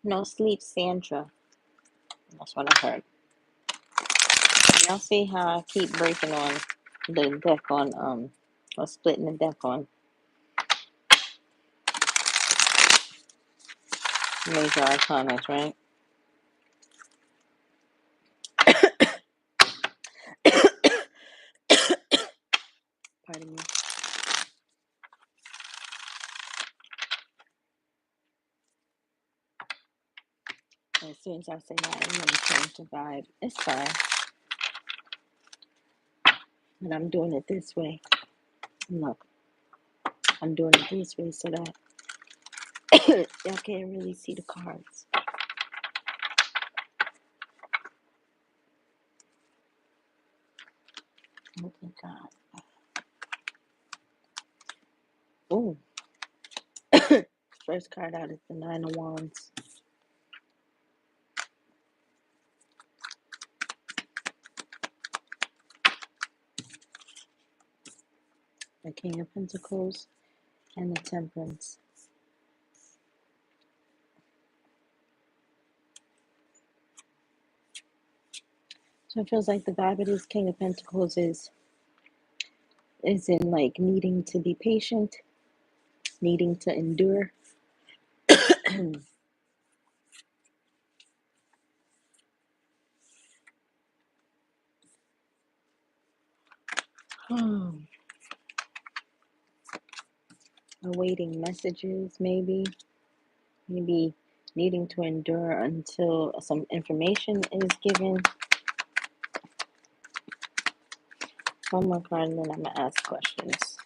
No, sleep Sandra. That's what I heard. Y'all see how I keep breaking on the deck on or splitting the deck on major arcanas, right? Pardon me. As soon as I say that, I'm gonna change the vibe. It's fine, but I'm doing it this way. Look, I'm doing it this way so that y'all can't really see the cards. Oh my God. Ooh. First card out is the Nine of Wands. The King of Pentacles and the Temperance. So it feels like the vibe of this King of Pentacles is in like needing to be patient, needing to endure. Awaiting messages, maybe needing to endure until some information is given. One more card and then I'm gonna ask questions.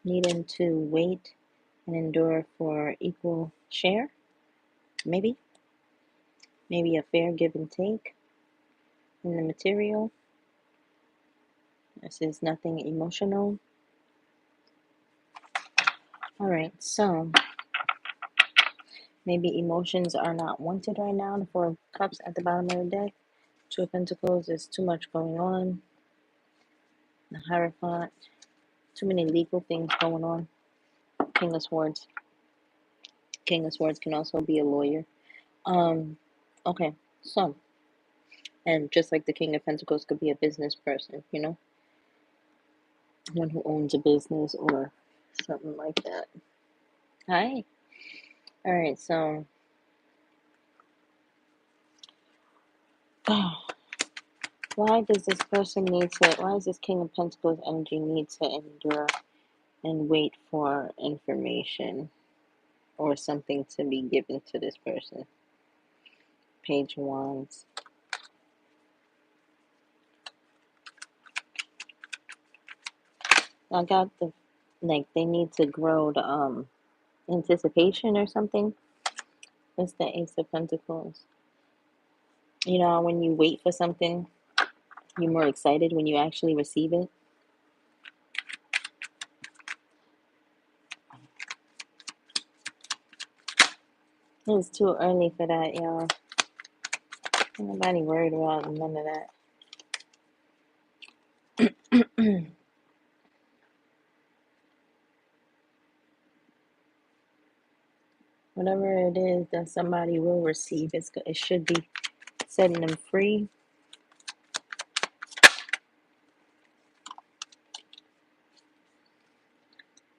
Needing to wait and endure for equal share, maybe a fair give and take in the material. This is nothing emotional. All right, so maybe emotions are not wanted right now. The Four of Cups at the bottom of the deck. Two of Pentacles, there's too much going on. The Hierophant, too many legal things going on. King of Swords. King of Swords can also be a lawyer. Okay, so, and just like the King of Pentacles could be a business person, you know? One who owns a business or something like that. Hi. All right, so why does this person need to, why does this King of Pentacles energy need to endure and wait for information or something to be given to this person? Page of Wands. I got the, like, they need to grow the anticipation or something. It's the Ace of Pentacles. You know, when you wait for something, you're more excited when you actually receive it. It's too early for that, y'all. Ain't nobody worried about none of that. Whatever it is that somebody will receive, it should be setting them free.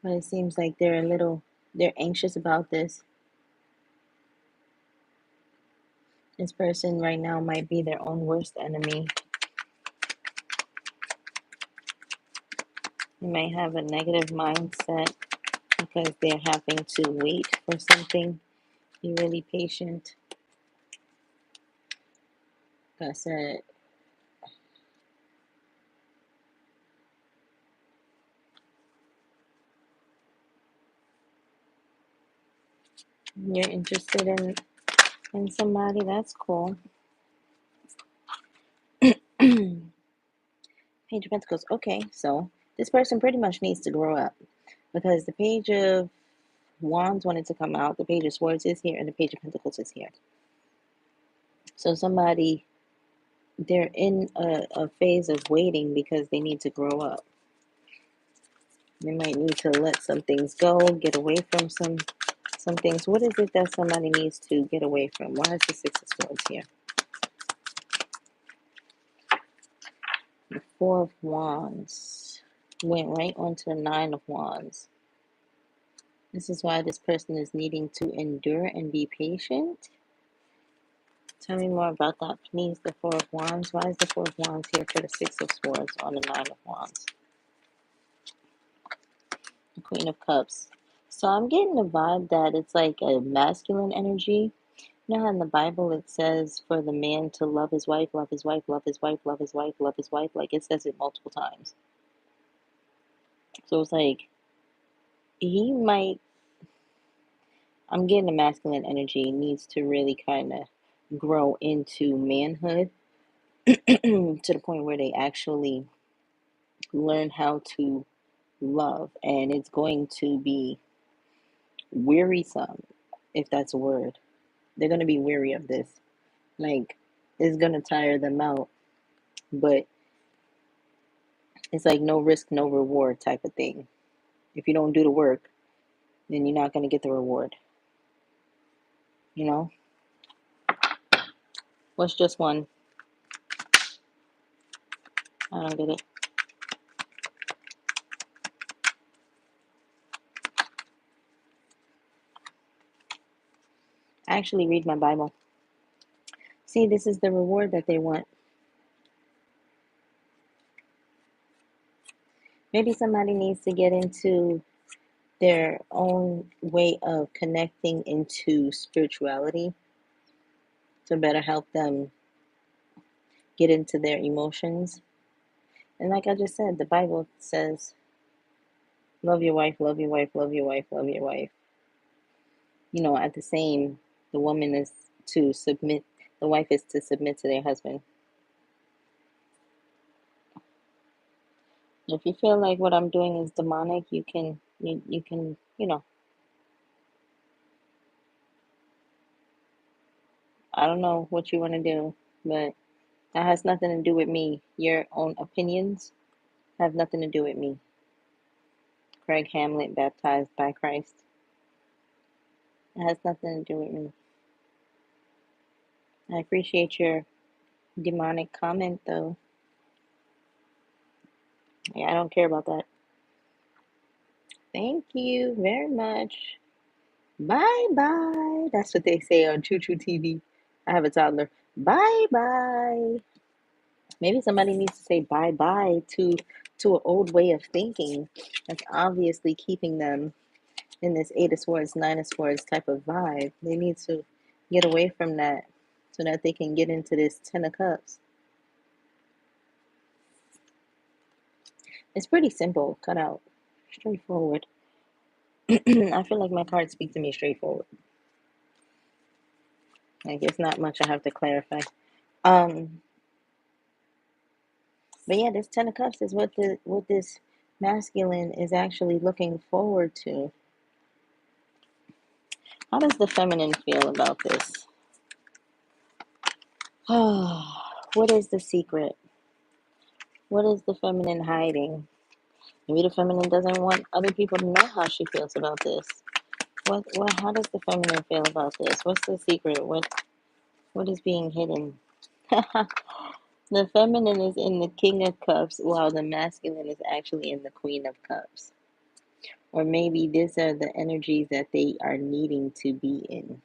But it seems like they're anxious about this. This person right now might be their own worst enemy. They might have a negative mindset because they're having to wait for something. Be really patient. Like I said, you're interested in somebody, that's cool. Page of Pentacles. Okay, so this person pretty much needs to grow up because the Page of Wands wanted to come out, the Page of Swords is here, and the Page of Pentacles is here. So somebody, they're in a phase of waiting because they need to grow up. They might need to let some things go, get away from some things. What is it that somebody needs to get away from? Why is the Six of Swords here? The Four of Wands went right onto the Nine of Wands. This is why this person is needing to endure and be patient. Tell me more about that, please. The Four of Wands. Why is the Four of Wands here for the Six of Swords on the Nine of Wands? The Queen of Cups. So I'm getting the vibe that it's like a masculine energy. You know how in the Bible it says for the man to love his wife, love his wife, love his wife, love his wife, love his wife? Like it says it multiple times. So it's like he might, I'm getting the masculine energy needs to really kind of grow into manhood to the point where they actually learn how to love. And it's going to be wearisome, if that's a word. They're going to be weary of this. Like, it's going to tire them out. But it's like no risk, no reward type of thing. If you don't do the work, then you're not going to get the reward. You know? What's just one? I don't get it. I actually read my Bible. See, this is the reward that they want. Maybe somebody needs to get into their own way of connecting into spirituality to better help them get into their emotions. And like I just said, the Bible says, love your wife, love your wife, love your wife, love your wife. You know, at the same, the woman is to submit, the wife is to submit to their husband. If you feel like what I'm doing is demonic, you can, you know, I don't know what you want to do, but that has nothing to do with me. Your own opinions have nothing to do with me. Craig Hamlet, baptized by Christ. It has nothing to do with me. I appreciate your demonic comment, though. Yeah, I don't care about that. Thank you very much. Bye bye. That's what they say on Choo Choo TV. I have a toddler. Bye bye. Maybe somebody needs to say bye bye to an old way of thinking that's obviously keeping them in this Eight of Swords, Nine of Swords type of vibe. They need to get away from that so that they can get into this Ten of Cups. It's pretty simple, cut out, straightforward. I feel like my cards speak to me straightforward. Like it's not much I have to clarify. Um, but yeah, this Ten of Cups is what this masculine is actually looking forward to. How does the feminine feel about this? What is the secret? What is the feminine hiding? Maybe the feminine doesn't want other people to know how she feels about this. How does the feminine feel about this? What's the secret? What is being hidden? The feminine is in the King of Cups while the masculine is actually in the Queen of Cups. Or maybe these are the energies that they are needing to be in.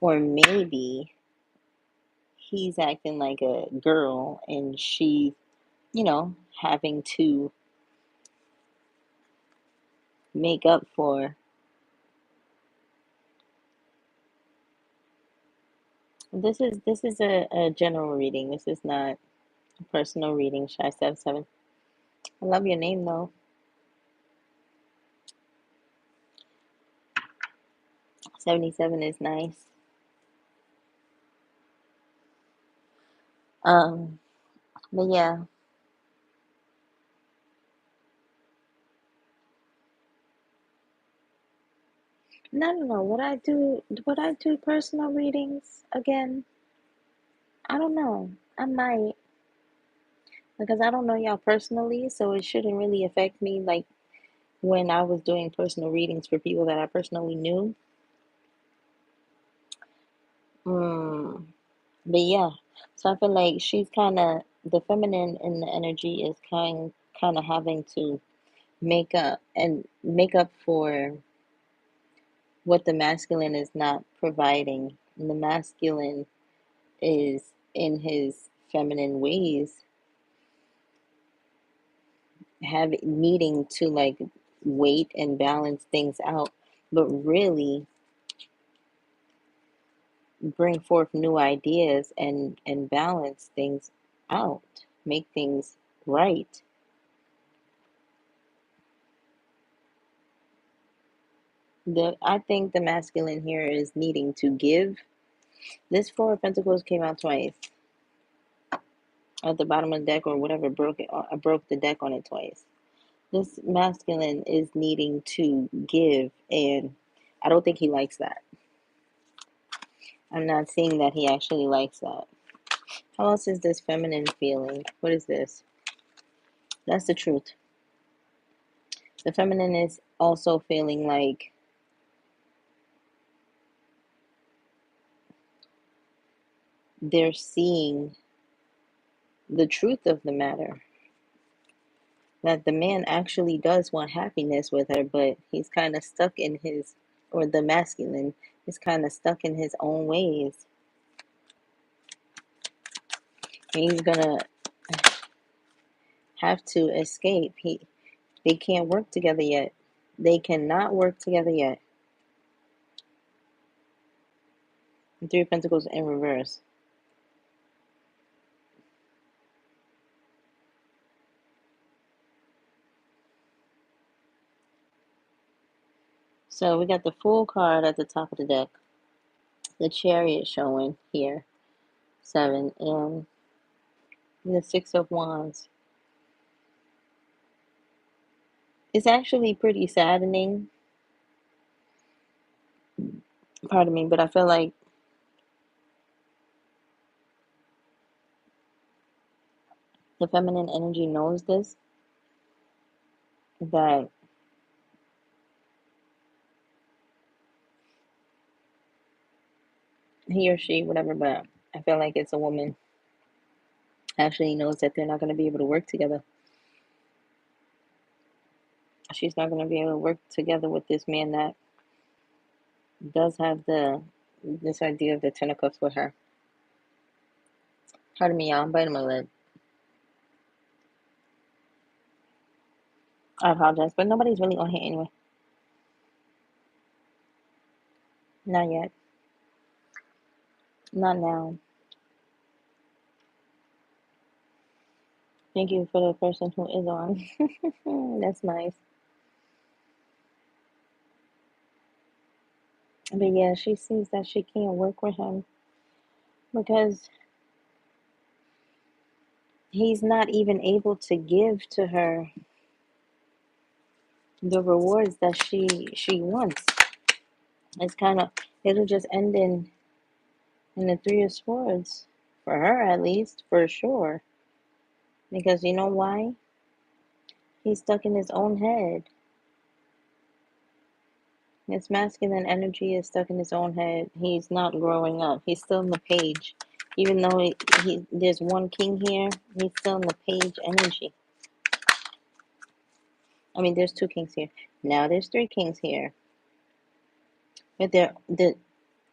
Or maybe he's acting like a girl and she's, having to make up for. This is a general reading. This is not a personal reading. Shy 77. I love your name though. 77 is nice. Um, but yeah. No. Would I do personal readings again? I don't know. I might. Because I don't know y'all personally, so it shouldn't really affect me. Like when I was doing personal readings for people that I personally knew. Mm, but yeah, so I feel like she's kind of the feminine in the energy is kind of having to make up for what the masculine is not providing. And the masculine is in his feminine ways, needing to like wait and balance things out, but really bring forth new ideas and balance things out, make things right. I think the masculine here is needing to give. This Four of Pentacles came out twice at the bottom of the deck, or whatever broke it. I broke the deck on it twice. This masculine is needing to give, and I don't think he likes that. I'm not seeing that he actually likes that. How else is this feminine feeling? What is this? That's the truth. The feminine is also feeling like they're seeing the truth of the matter. That the man actually does want happiness with her, but he's kind of stuck in his, or the masculine is kind of stuck in his own ways. He's gonna have to escape. They can't work together yet. They cannot work together yet. The Three of Pentacles in reverse. So we got the Fool card at the top of the deck. The Chariot showing here. 7. And the Six of Wands. It's actually pretty saddening. Pardon me, but I feel like the feminine energy knows this. That he or she, whatever, but I feel like it's a woman, actually knows that they're not going to be able to work together. She's not going to be able to work together with this man that does have this idea of the Ten of Cups with her. Pardon me, y'all. I'm biting my lip. I apologize, but nobody's really on here anyway. Not yet. Not now. Thank you for the person who is on. That's nice. But yeah, she sees that she can't work with him because he's not even able to give to her the rewards that she wants. It's kind of, it'll just end in the Three of Swords, for her at least, for sure. Because you know why? He's stuck in his own head. His masculine energy is stuck in his own head. He's not growing up. He's still in the page. Even though there's one king here, he's still in the page energy. I mean, there's two kings here. Now there's three kings here. But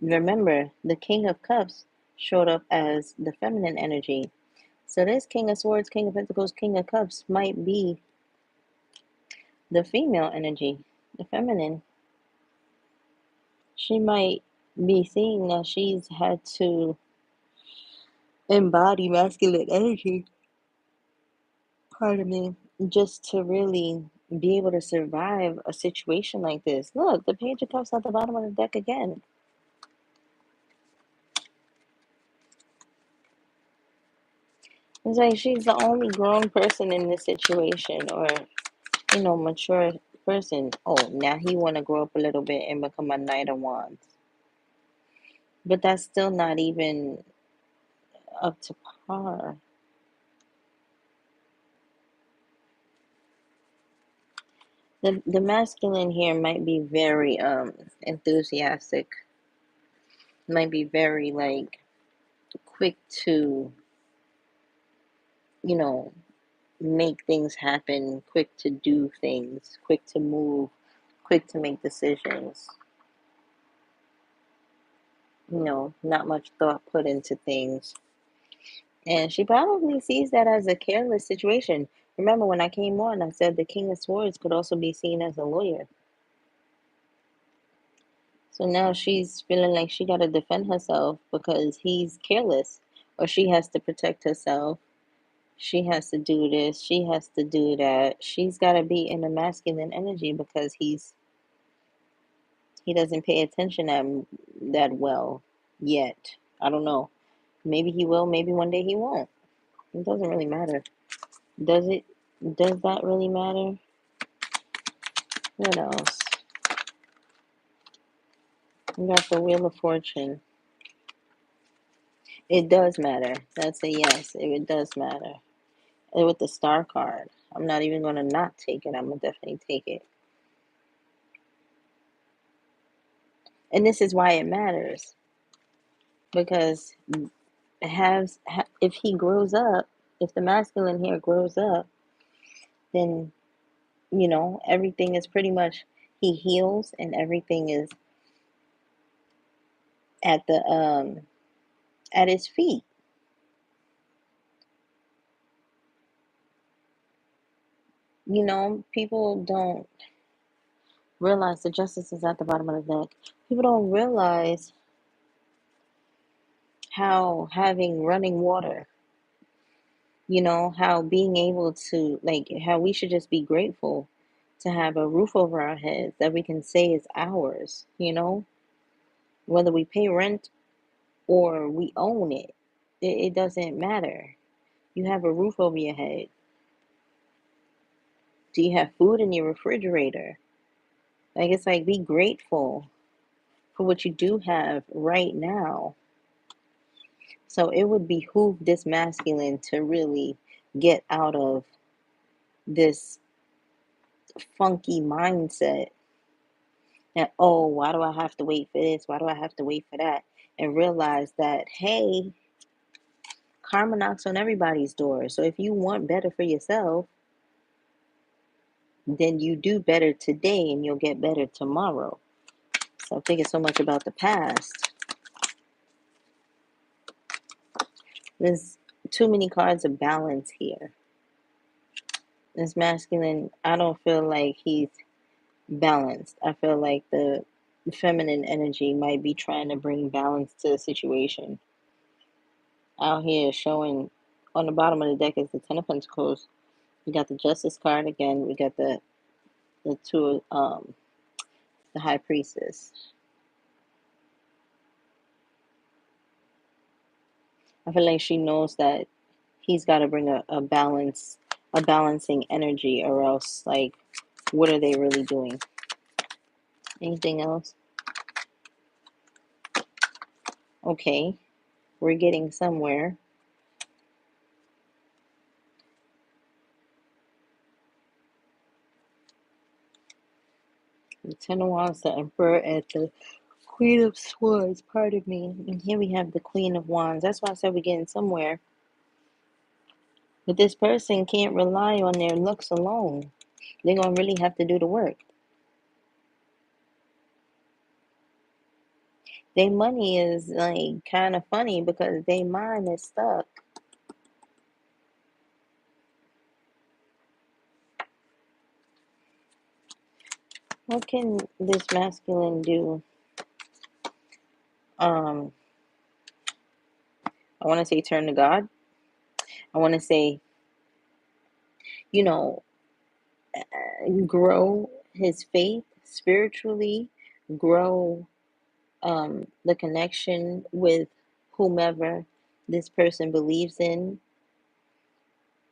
remember, the King of Cups showed up as the feminine energy. So this King of Swords, King of Pentacles, King of Cups might be the female energy, the feminine. She might be seeing that she's had to embody masculine energy, pardon me, just to really be able to survive a situation like this. Look, the Page of Cups at the bottom of the deck again. It's like she's the only grown person in this situation, or, mature person. Oh, now he want to grow up a little bit and become a Knight of Wands. But that's still not even up to par. The masculine here might be very enthusiastic, might be very like quick to, you know, make things happen, quick to do things, quick to move, quick to make decisions. Not much thought put into things. And she probably sees that as a careless situation. Remember when I came on, I said the King of Swords could also be seen as a lawyer. So now she's feeling like she got to defend herself because he's careless, or she has to protect herself. She has to do this, she has to do that. She's got to be in a masculine energy because he doesn't pay attention that well yet. I don't know. Maybe he will, maybe one day he won't. It doesn't really matter. Does it? Does that really matter? What else? We got the Wheel of Fortune. It does matter. That's a yes. It does matter. And with the Star card, I'm not even going to not take it. I'm going to definitely take it. And this is why it matters. Because if he grows up, if the masculine here grows up, then, everything is pretty much, he heals and everything is at at his feet. People don't realize the justice is at the bottom of the deck. People don't realize how having running water, how being able to, like, how we should just be grateful to have a roof over our heads that we can say is ours, whether we pay rent or we own it, it doesn't matter. You have a roof over your head. Do you have food in your refrigerator? Like, it's like, be grateful for what you do have right now. So it would behoove this masculine to really get out of this funky mindset that, oh, why do I have to wait for this? Why do I have to wait for that? And realize that, hey, karma knocks on everybody's door. So if you want better for yourself, then you do better today and you'll get better tomorrow. So I'm thinking so much about the past. There's too many cards of balance here. This masculine, I don't feel like he's balanced. I feel like the feminine energy might be trying to bring balance to the situation. Out here showing on the bottom of the deck is the Ten of Pentacles. We got the Justice card again. We got the two the High Priestess. I feel like she knows that he's got to bring a balancing energy, or else, like, what are they really doing? Anything else? Okay, we're getting somewhere. The Ten of Wands, the Emperor, and the Queen of Swords, pardon me. And here we have the Queen of Wands. That's why I said we're getting somewhere. But this person can't rely on their looks alone. They're going to really have to do the work. Their money is, like, kind of funny because their mind is stuck. What can this masculine do? I want to say turn to God. I want to say, you know, grow his faith spiritually, grow the connection with whomever this person believes in.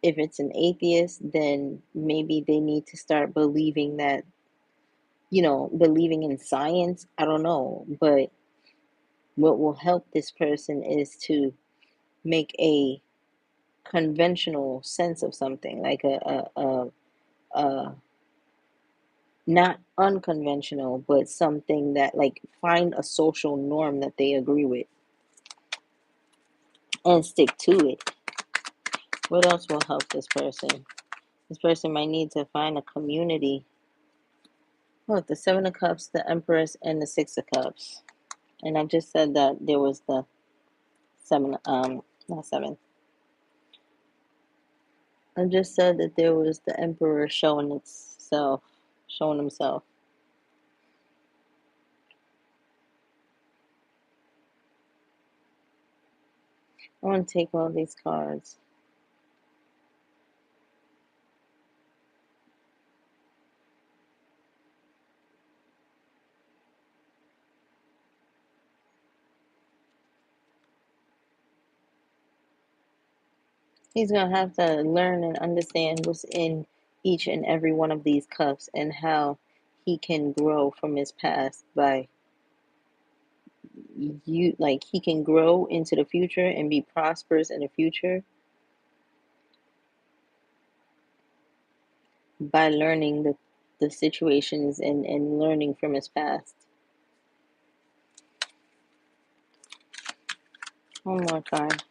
If it's an atheist, then maybe they need to start believing that, believing in science. I don't know. But what will help this person is to make a conventional sense of something, like a Not unconventional, but something that, like, find a social norm that they agree with and stick to it. What else will help this person? This person might need to find a community. Look, the Seven of Cups, the Empress, and the Six of Cups. And I just said that there was the seven, not seven. I just said that there was the Emperor showing himself. I want to take all these cards. He's going to have to learn and understand what's in each and every one of these cups and how he can grow from his past by he can grow into the future and be prosperous in the future by learning the situations and learning from his past. One more card.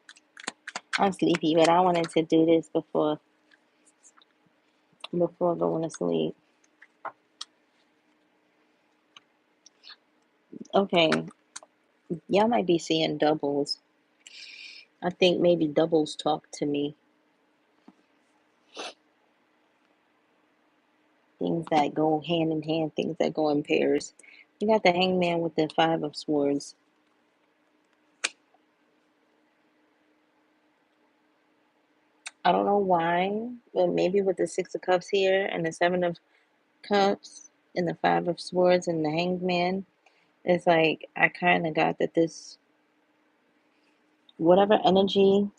I'm sleepy, but I wanted to do this before going to sleep. Okay, y'all might be seeing doubles. I think maybe doubles talk to me. Things that go hand in hand, things that go in pairs. You got the Hangman with the Five of Swords. I don't know why, but maybe with the Six of Cups here and the Seven of Cups and the Five of Swords and the Hangman, it's like I kind of got that this, whatever energy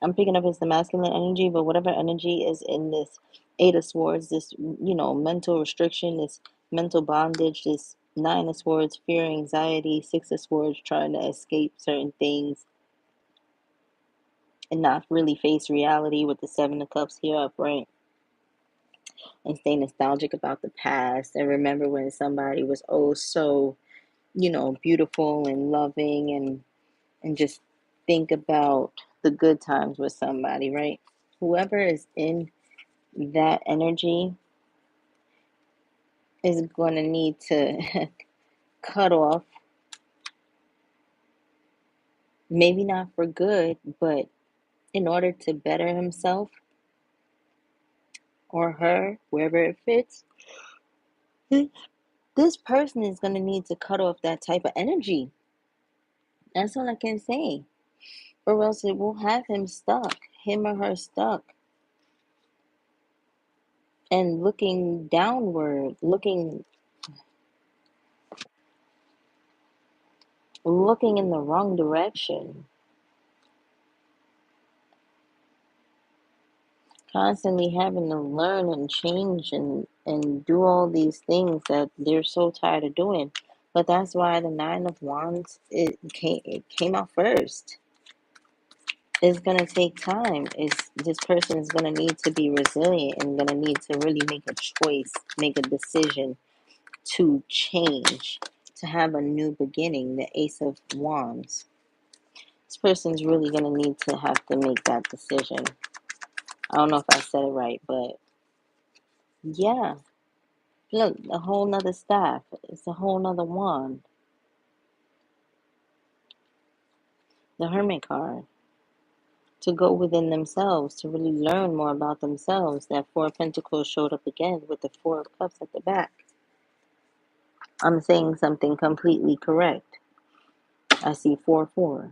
I'm picking up is the masculine energy, but whatever energy is in this Eight of Swords, this, mental restriction, this mental bondage, this Nine of Swords, fear, anxiety, Six of Swords, trying to escape certain things and not really face reality with the Seven of Cups here upright and stay nostalgic about the past and remember when somebody was oh so, beautiful and loving and just think about the good times with somebody, right? Whoever is in that energy is going to need to cut off, maybe not for good, but in order to better himself or her, wherever it fits, this person is going to need to cut off that type of energy. That's all I can say. Or else it will have him or her stuck, and looking downward, looking in the wrong direction. Constantly having to learn and change and do all these things that they're so tired of doing. But that's why the Nine of Wands it came out first. It's gonna take time. This person is gonna need to be resilient and gonna need to really make a choice, make a decision to change, to have a new beginning. The Ace of Wands. This person's really gonna need to have to make that decision. I don't know if I said it right, but yeah. Look, a whole nother staff. It's a whole nother wand. The Hermit card. To go within themselves, to really learn more about themselves. That Four of Pentacles showed up again with the Four of Cups at the back. I'm saying something completely correct. I see 4-4.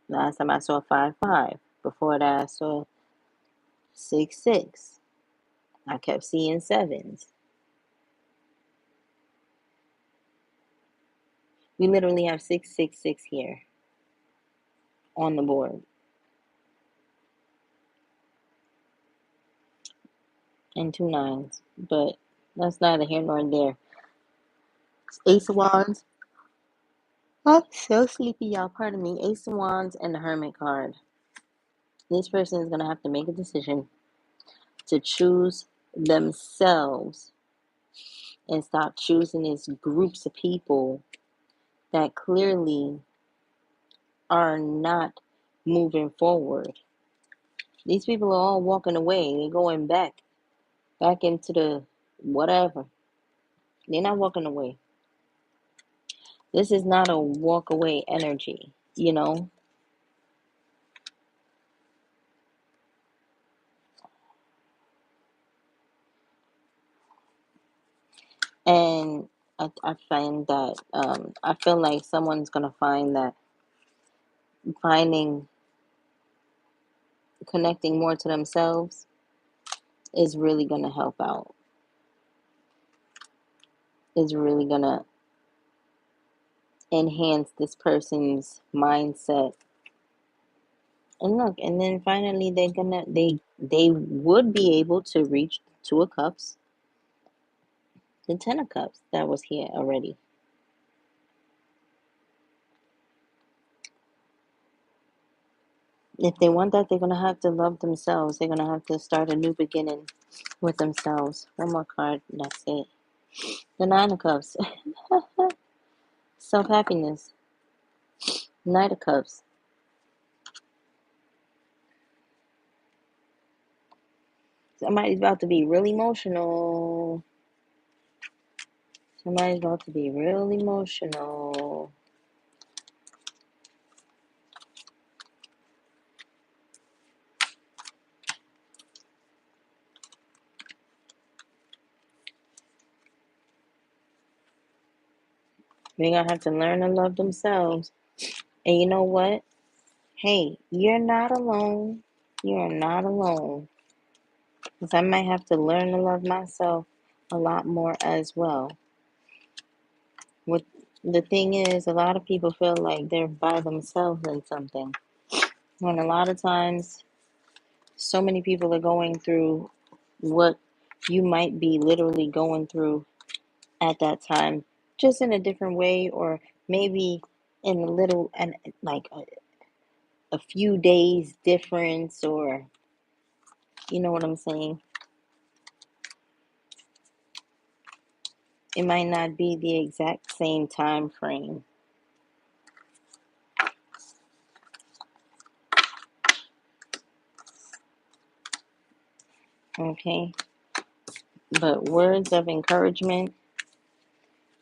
Last time I saw 5-5. Before that I saw 6-6. I kept seeing sevens. We literally have 666 here on the board. And 2 nines. But that's neither here nor there. Ace of Wands. I'm so sleepy, y'all. Pardon me. Ace of Wands and the Hermit card. This person is going to have to make a decision to choose themselves and stop choosing these groups of people that clearly are not moving forward. These people are all walking away. They're going back into the whatever. They're not walking away. This is not a walk away energy, you know? And I find that, I feel like someone's going to find that finding, connecting more to themselves is really going to help out, is really going to enhance this person's mindset. And look, and then finally they would be able to reach Two of Cups, the Ten of Cups that was here already. If they want that, they're gonna have to love themselves. They're gonna have to start a new beginning with themselves. One more card, that's it. The Nine of Cups. Self-happiness. Knight of Cups. Somebody's about to be real emotional. Somebody's about to be real emotional. They're gonna have to learn to love themselves. And you know what? Hey, you're not alone. You are not alone. Because I might have to learn to love myself a lot more as well. What the thing is, a lot of people feel like they're by themselves in something. When a lot of times, so many people are going through what you might be literally going through at that time, just in a different way, or maybe in a little, and like a few days difference, or you know what I'm saying? It might not be the exact same time frame. Okay? But words of encouragement,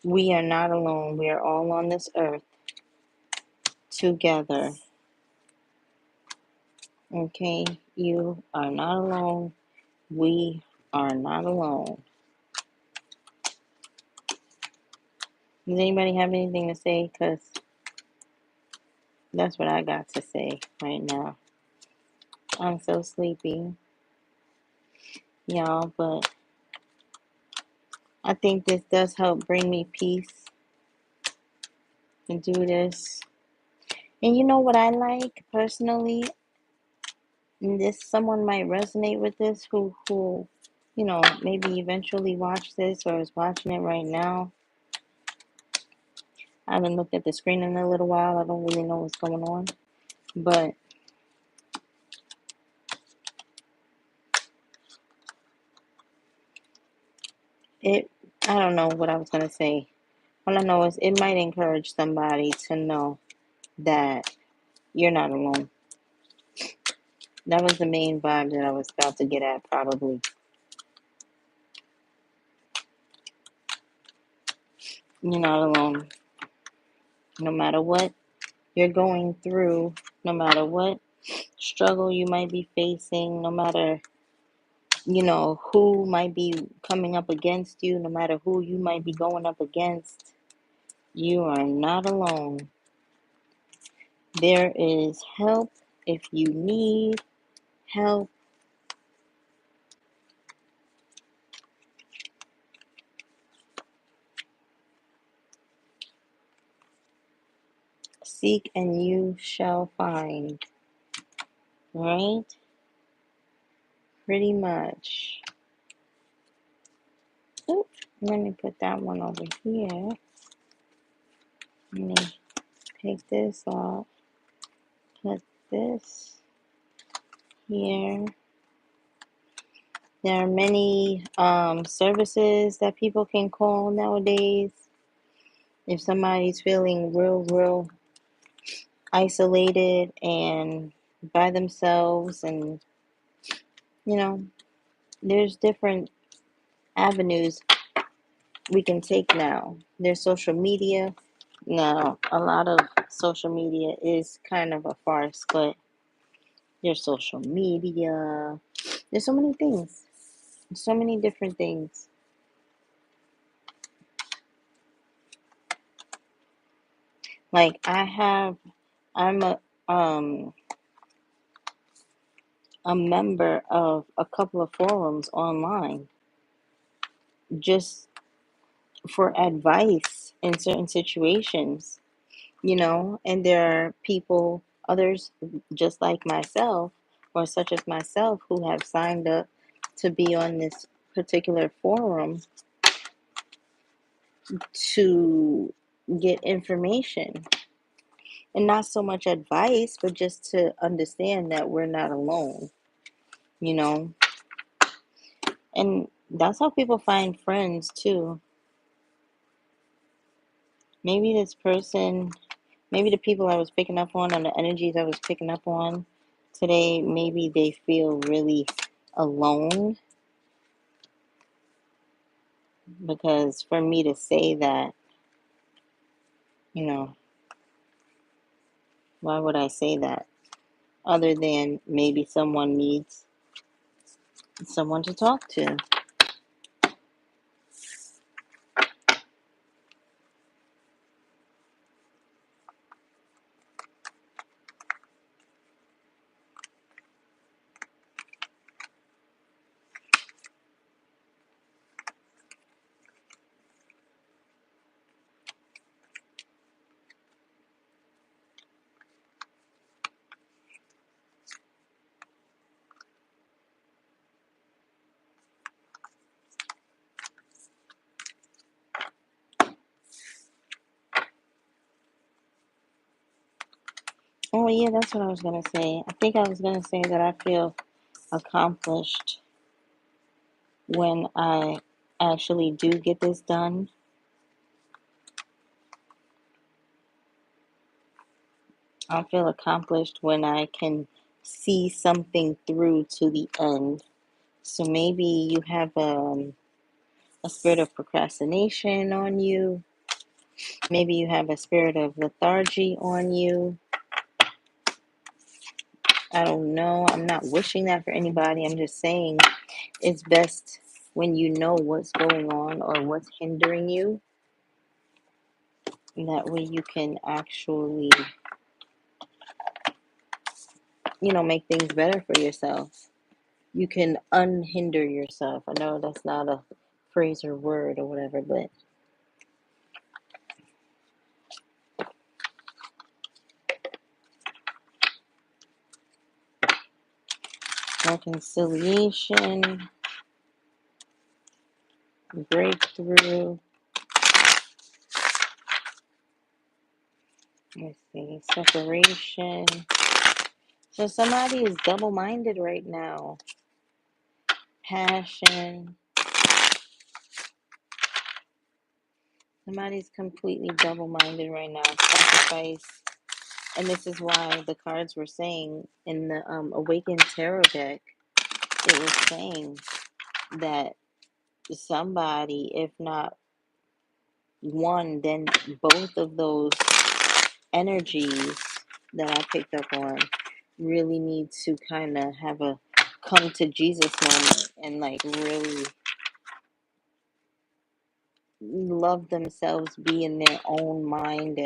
we are not alone. We are all on this earth together. Okay? You are not alone. We are not alone. Does anybody have anything to say? Because that's what I got to say right now. I'm so sleepy, y'all, but I think this does help bring me peace to do this. And you know what I like personally? And this someone might resonate with this who maybe eventually watch this or is watching it right now. I haven't looked at the screen in a little while. I don't really know what's going on. But I don't know what I was going to say. All I know is it might encourage somebody to know that you're not alone. That was the main vibe that I was about to get at, probably. You're not alone. No matter what you're going through, no matter what struggle you might be facing, no matter, who might be coming up against you, no matter who you might be going up against, you are not alone. There is help if you need help. Seek and you shall find. Right? Pretty much. Oop, let me put that one over here. Let me take this off. Put this here. There are many services that people can call nowadays. If somebody's feeling real isolated and by themselves, and you know, there's different avenues we can take now. There's social media. Now, a lot of social media is kind of a farce, but there's social media. There's so many things, so many different things. Like I'm a member of a couple of forums online just for advice in certain situations, and there are people, others just like myself, or such as myself, who have signed up to be on this particular forum to get information, and not so much advice, but just to understand that we're not alone, you know, and that's how people find friends too. Maybe this person, maybe the people I was picking up on, and the energies I was picking up on today, maybe they feel really alone. Because for me to say that, you know, why would I say that? Other than maybe someone needs someone to talk to. Oh, yeah, that's what I was going to say. I think I was going to say that I feel accomplished when I actually do get this done. I feel accomplished when I can see something through to the end. So maybe you have a spirit of procrastination on you. Maybe you have a spirit of lethargy on you. I don't know. I'm not wishing that for anybody. I'm just saying it's best when you know what's going on or what's hindering you. And that way you can actually, make things better for yourself. You can unhinder yourself. I know that's not a phrase or word or whatever, but reconciliation, breakthrough. Let's see, separation. So somebody is double-minded right now. Passion. Somebody's completely double-minded right now. Sacrifice. And this is why the cards were saying in the Awakened Tarot deck, it was saying that somebody, if not one, then both of those energies that I picked up on really need to kind of have a come to Jesus moment and like really love themselves, be in their own mind,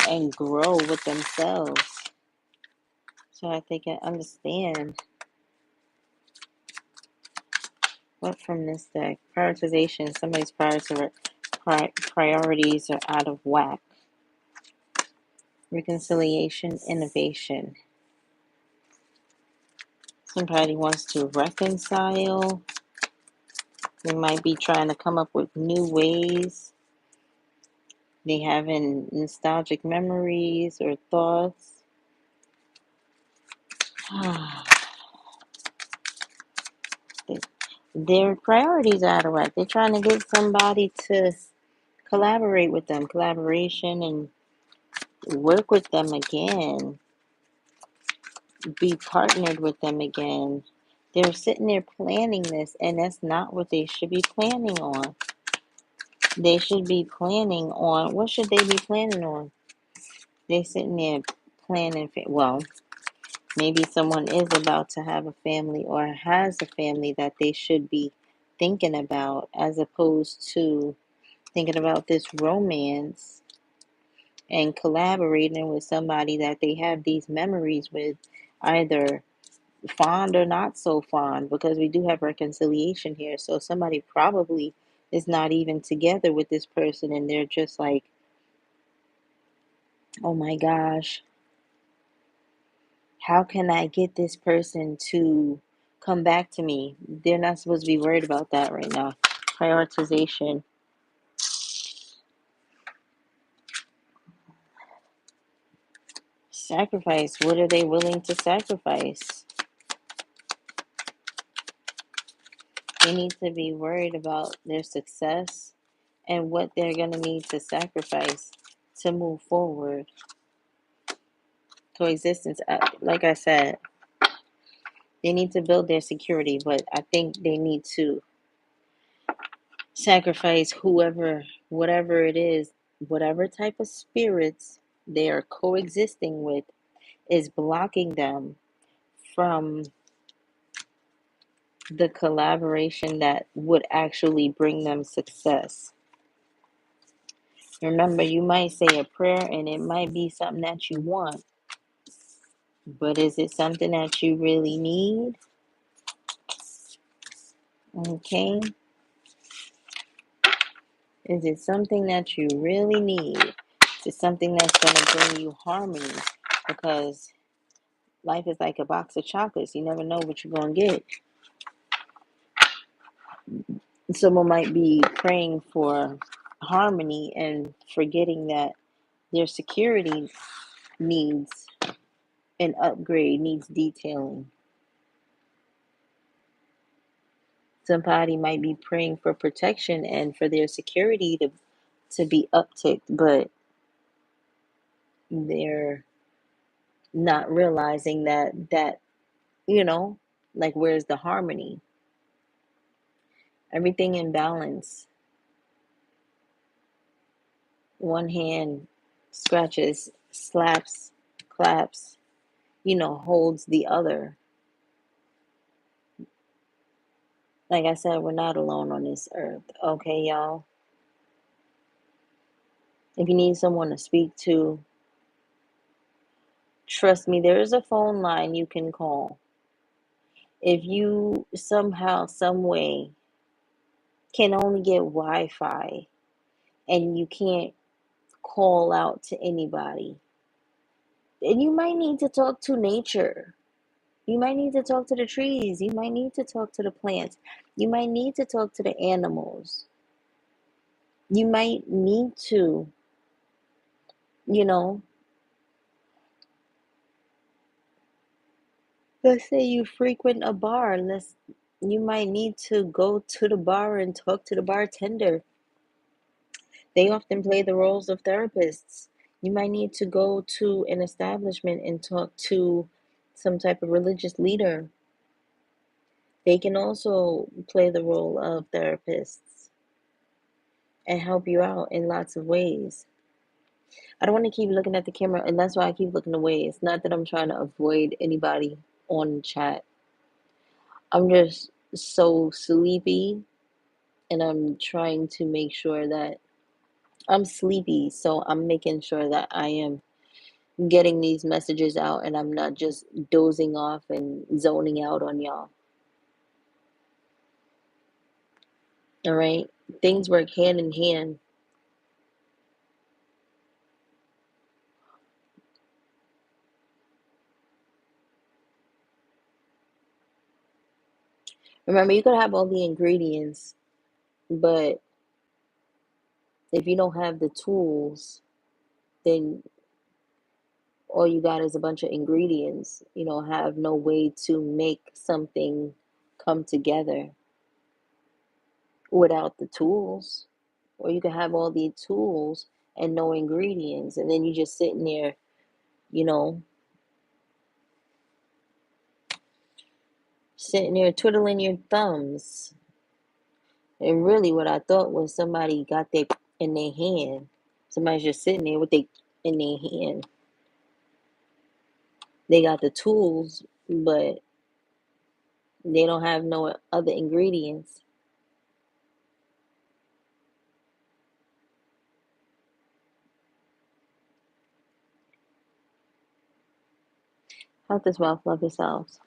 and grow with themselves so that they can understand what from this deck. Prioritization. Somebody's priorities are out of whack. Reconciliation, innovation. Somebody wants to reconcile. They might be trying to come up with new ways. They having nostalgic memories or thoughts. Their priorities are out of whack. They're trying to get somebody to collaborate with them, collaboration, and work with them again, be partnered with them again. They're sitting there planning this, and that's not what they should be planning on. They should be planning on, what should they be planning on? They sitting there planning, well, maybe someone is about to have a family or has a family that they should be thinking about, as opposed to thinking about this romance and collaborating with somebody that they have these memories with, either fond or not so fond, because we do have reconciliation here. So somebody probably is not even together with this person, and they're just like, oh my gosh, how can I get this person to come back to me? They're not supposed to be worried about that right now. Prioritization. Sacrifice. What are they willing to sacrifice? They need to be worried about their success and what they're going to need to sacrifice to move forward. Coexistence. Like I said, they need to build their security, but I think they need to sacrifice whatever it is, whatever type of spirits they are coexisting with is blocking them from the collaboration that would actually bring them success. Remember, you might say a prayer and it might be something that you want, but is it something that you really need? Okay. Is it something that you really need? Is it something that's going to bring you harmony? Because life is like a box of chocolates. You never know what you're going to get. Someone might be praying for harmony and forgetting that their security needs an upgrade, needs detailing. Somebody might be praying for protection and for their security to be upticked, but they're not realizing that like, where's the harmony? Everything in balance. One hand scratches, slaps, claps, holds the other. Like I said, we're not alone on this earth. Okay, y'all? If you need someone to speak to, trust me, there is a phone line you can call. If you somehow, some way can only get Wi-Fi and you can't call out to anybody, then you might need to talk to nature. You might need to talk to the trees. You might need to talk to the plants. You might need to talk to the animals. You might need to, you know, let's say you frequent a bar. You might need to go to the bar and talk to the bartender. They often play the roles of therapists. You might need to go to an establishment and talk to some type of religious leader. They can also play the role of therapists and help you out in lots of ways. I don't want to keep looking at the camera, and that's why I keep looking away. It's not that I'm trying to avoid anybody on chat. I'm just so sleepy, and I'm trying to make sure that I'm sleepy, so I'm making sure that I am getting these messages out and I'm not just dozing off and zoning out on y'all. All right? Things work hand in hand. Remember, you could have all the ingredients, but if you don't have the tools, then all you got is a bunch of ingredients, have no way to make something come together without the tools. Or you can have all the tools and no ingredients, and then you just sitting there, you know, sitting there twiddling your thumbs. And really, what I thought was somebody got their in their hand. Somebody's just sitting there with they in their hand. They got the tools, but they don't have no other ingredients. Health is wealth. Love yourselves.